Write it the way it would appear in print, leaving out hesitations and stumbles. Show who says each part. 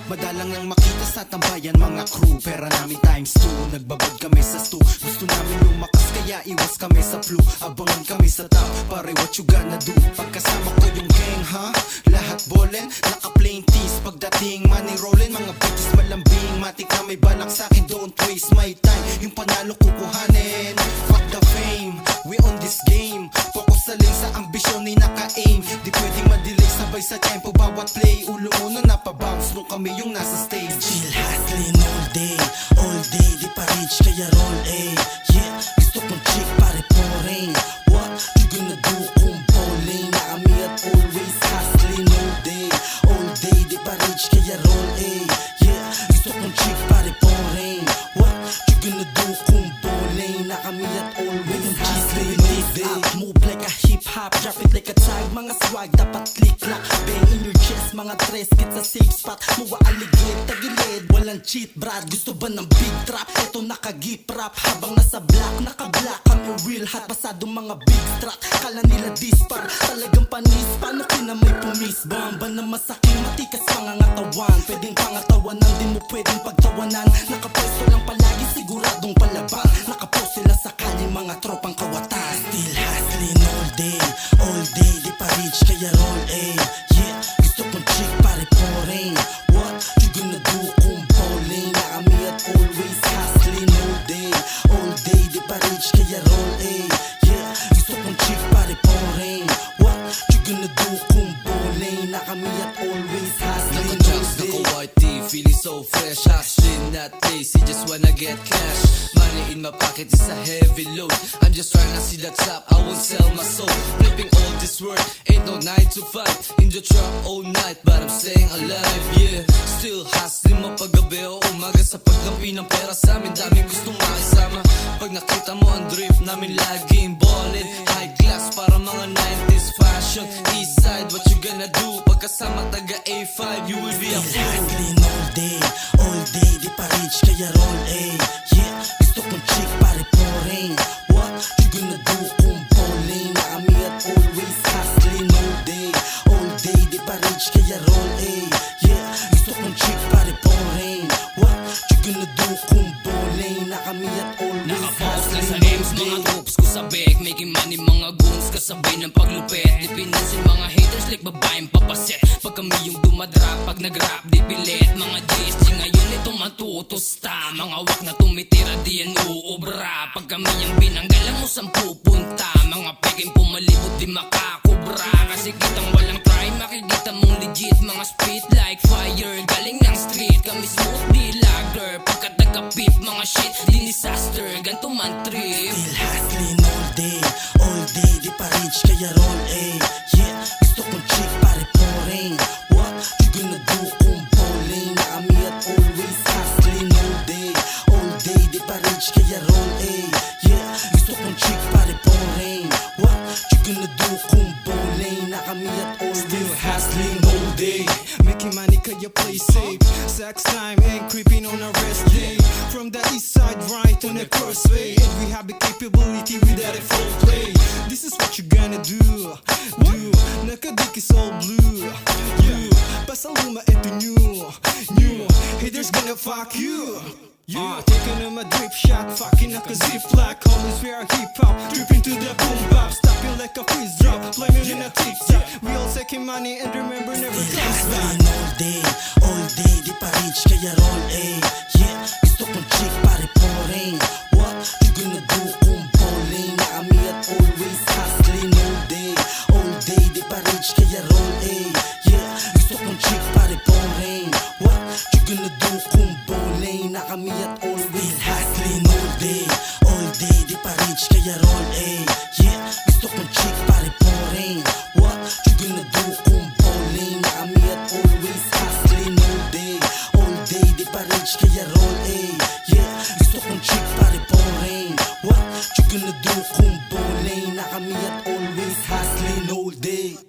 Speaker 1: Madalang lang makita sa tambayan mga crew. Pera namin times 2, nagbabad kami sa stu. Gusto namin lumakas kaya iwas kami sa flu. Abangan kami sa top, pare what you gonna do? Pagkasama ko yung gang ha, lahat bolen. Naka plain tees, pagdating money rollin. Mga bitches malambing, matik na may balak sa'kin. Don't waste my time, yung panalo kukuhanin. Fuck the fame, we on this game. Focus sa lane sa ambisyon ni naka-aim. Di pwedeng madelay, sabay sa tempo bawat play. Ulo uno napabounce nung kami yung nasa stage.
Speaker 2: Chill hustling all day, di pa rich kaya roll eh. Yeah, gusto kong chick pare pouring. What you gonna do kung bowling? Na kami at always hustling all day, di pa rich kaya roll eh. Yeah, gusto kong chick pare pouring. What you gonna do kung bowling? Na kami at always hustling all day. Move like a hip hop, drop it like a tag. Mga swag dapat click lock, bang in your chest. Mga tres kit sa safe spot, muwa aligid, tagilid. Walang cheat brad, gusto ba ng big trap? Eto naka-gip rap, habang nasa black, naka-black. Kami real hot, pasadong mga big strat. Kala nila dispar, talagang panis. Paano kinamay pumis? Bamba na masaking matikas pangangatawan. Pwedeng pangatawanan, di mo pwedeng pagtawanan. Nakapwesto lang palagi, siguradong palaban. Nakapost sila sakali mga tropang kawatan. Still hustling all day, di pa rich kaya roll eh. Yeah, gusto kong chick pare pouring. What you gonna do kung bowling? Na kami at always hustling all day, di pa rich kaya roll eh. Yeah, gusto kong chick pare pouring. What you gonna do kung bowling? Na kami at always hustling all
Speaker 3: Naka-jocks,
Speaker 2: day.
Speaker 3: naka-white tee, feeling so fresh. Hustling, not lazy, just wanna get cash. Money in my pocket is a heavy load. I'm just trying to see the top, I won't sell my soul. Flipping all this work, ain't no 9 to 5. In the trap all night, but I'm staying alive, yeah. Still hustling mapagabi o umaga. Sa paglampi ng pera sa amin, daming gustong makisama. Pag nakita mo ang drift namin, laging ballin'. High class para mga 90s fashion. East side, what you gonna do? Pagkasama taga A5, you will be a
Speaker 2: Still
Speaker 3: fool.
Speaker 2: hustling all day, di pa rich kaya roll eh. Yeah, gusto kong chick pare pouring. What you gonna do kung bowling? Na kami at always hustling all day, di pa rich kaya roll eh. Yeah, gusto kong chick pare pouring. What you gonna do kung bowling? Na kami at always
Speaker 4: Nakapost lang sa
Speaker 2: hustling
Speaker 4: M's, mga groups ko sa bag. Making money, mga goons, kasabay ng paglupit. Di pinansin mga haters like babaeng papaset. Pag kami yung dumadrop, pag nag-rap, di pilit. Mga GSG ngayon ito matutusta. Mga wak na tumitira, di yan uubra. Pag kami yung binanggalan mo, saan pupunta? Mga peking pumalibot, di makakubra. Kasi kitang walang try, makikita mong legit. Mga spit like fire, galing ng street. Kami smooth, di lager. Pagkat nagkapit, mga shit, di disaster. Ganto man trip.
Speaker 2: Still hustling all day, di pa rich kaya roll eh. Yeah, gusto kong chick pare pouring. What you gonna do kung bowling? Na kami at always hustling all day, di pa rich kaya roll eh. Yeah, gusto kong chick pare pouring. What you gonna do kung bowling? Na kami at always
Speaker 1: Still hustling all day, making money kaya play safe. Sex time ain't creeping on a rest day. From the east side right on the crossway, and we have the capability without a full play. This is what you gonna do. Nakadik is all blue. You, pasaluma ito new. Haters gonna fuck you. Taking on my drip shot, fucking like a ziplock. Homies, we are hip hop, dripping to the boom bap, stopping like a freeze drop, flaming in a TikTok. We all taking money and remember never comes back.
Speaker 2: hustling all day, di pa rich kaya roll eh. Yeah, gusto kong chick pare pouring. What you gonna do kung bowling? Na kami at always hustling all day, di pa rich kaya roll eh. Yeah, gusto kong chick pare pouring. What you gonna do kung bowling? Na kami at always hustling all day, di pa rich kaya roll eh. Yeah, gusto kong chick pare pouring. What you gonna do kung bowling? Na kami at always hustling all day, di pa rich kaya roll eh. Yeah, gusto kong chick pare pouring. What you gonna do kung bowling? Na kami at always hustling all day.